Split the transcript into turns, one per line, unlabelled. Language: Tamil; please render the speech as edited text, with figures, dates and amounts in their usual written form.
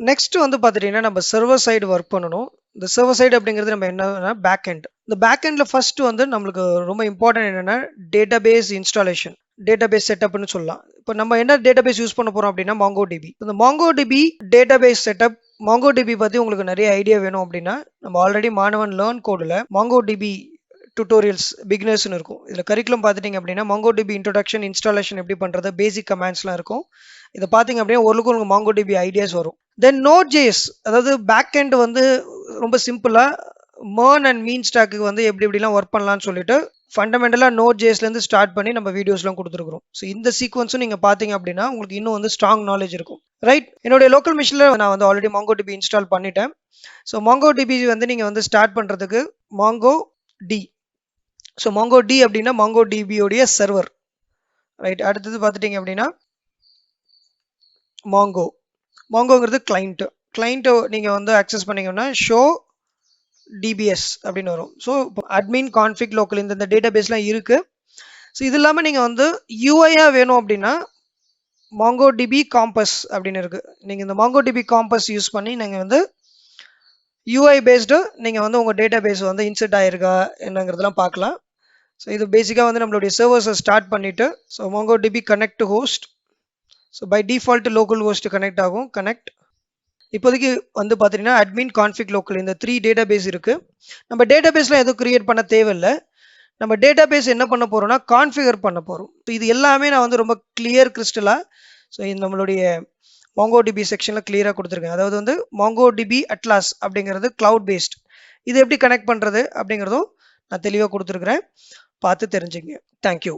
நெக்ஸ்ட் வந்து பார்த்துட்டீங்கன்னா நம்ம சர்வர் சைடு ஒர்க் பண்ணணும். இந்த சர்வர் சைடு அப்படிங்கிறது நம்ம என்னன்னா பேக் எண்ட். இந்த பேக் எண்ட்ல ஃபர்ஸ்ட் வந்து நம்மளுக்கு ரொம்ப இம்பார்ட்டன்ட் என்னன்னா டேட்டாபேஸ் இன்ஸ்டாலேஷன், டேட்டாபேஸ் செட்டப்னு சொல்லலாம். இப்போ நம்ம என்ன டேட்டாபேஸ் யூஸ் பண்ண போறோம் அப்படின்னா MongoDB. இந்த MongoDB டேட்டாபேஸ் செட்டப், MongoDB பத்தி உங்களுக்கு நிறைய ஐடியா வேணும் அப்படின்னா நம்ம ஆல்ரெடி மாணவன் லேர்ன் கோடில் MongoDB டுட்டோரியல்ஸ் பிகினர்ஸ்னு இருக்கும். இதில் கரிக்குலம் பார்த்துட்டிங்க அப்படின்னா MongoDB இன்ட்ரோடக்ஷன் இன்ஸ்டாலேஷன் எப்படி பண்ணுறது பேசிக் கமாண்ட்ஸ்லாம் இருக்கும். இதை பார்த்தீங்க அப்படின்னா ஓரளவுக்கு உங்களுக்கு MongoDB ஐடியாஸ் வரும். தென் Node.js, அதாவது பேக் எண்ட் வந்து ரொம்ப சிம்பிளாக MERN அண்ட் மீன் ஸ்டாக்கு வந்து எப்படி எப்படிலாம் ஒர்க் பண்ணலாம்னு சொல்லிட்டு ஃபண்டமெண்டலாக Node.jsலேருந்து ஸ்டார்ட் பண்ணி நம்ம வீடியோஸ்லாம் கொடுத்துருக்குறோம். ஸோ இந்த சீக்வன்ஸும் நீங்கள் பார்த்தீங்க அப்படின்னா உங்களுக்கு இன்னும் வந்து ஸ்ட்ராங் நாலேஜ் இருக்கும். ரைட், என்னுடைய லோக்கல் மிஷினில் நான் வந்து ஆல்ரெடி MongoDB இன்ஸ்டால் பண்ணிட்டேன். ஸோ MongoDB வந்து நீங்கள் வந்து ஸ்டார்ட் பண்ணுறதுக்கு MongoD. ஸோ MongoD அப்படின்னா MongoDB உடைய சர்வர். ரைட், அடுத்தது பார்த்துட்டிங்க அப்படின்னா Mongoங்கிறது கிளைண்ட்டை நீங்கள் வந்து அக்சஸ் பண்ணிங்கன்னா ஷோ டிபிஎஸ் அப்படின்னு வரும். ஸோ அட்மின் கான்ஃபிக் லோக்கல் இந்த டேட்டாபேஸ்லாம் இருக்குது. ஸோ இது இல்லாமல் நீங்கள் வந்து யூஐயாக வேணும் அப்படின்னா MongoDB காம்பஸ் அப்படின்னு இருக்குது. நீங்கள் இந்த MongoDB காம்பஸ் யூஸ் பண்ணி நீங்கள் வந்து யூஐ பேஸ்டு நீங்கள் வந்து உங்கள் டேட்டாபேஸ் வந்து இன்செர்ட் ஆகிருக்கா என்னங்கிறதுலாம் பார்க்கலாம். ஸோ இது பேசிக்காக வந்து நம்மளுடைய சர்வர்ஸை ஸ்டார்ட் பண்ணிவிட்டு so MongoDB connect host. So by default local host connect ஆகும். கனெக்ட். இப்போதைக்கு வந்து பார்த்தீங்கன்னா அட்மின் கான்ஃபிக் லோக்கல் இந்த 3 டேட்டாபேஸ் இருக்குது. நம்ம டேட்டாபேஸ்லாம் எதுவும் கிரியேட் பண்ண தேவையில்லை. நம்ம டேட்டாபேஸ் என்ன பண்ண போகிறோம்னா கான்ஃபிகர் பண்ண போகிறோம். ஸோ இது எல்லாமே நான் வந்து ரொம்ப கிளியர் கிறிஸ்டலாக ஸோ இந்த நம்மளுடைய MongoDB செக்ஷனில் கிளியராக கொடுத்துருக்கேன். அதாவது வந்து MongoDB அட்லாஸ் அப்படிங்கிறது கிளவுட் பேஸ்ட். இது எப்படி கனெக்ட் பண்ணுறது அப்படிங்கிறதும் நான் தெளிவாக கொடுத்துருக்குறேன். பார்த்து தெரிஞ்சுங்க. தேங்க்யூ.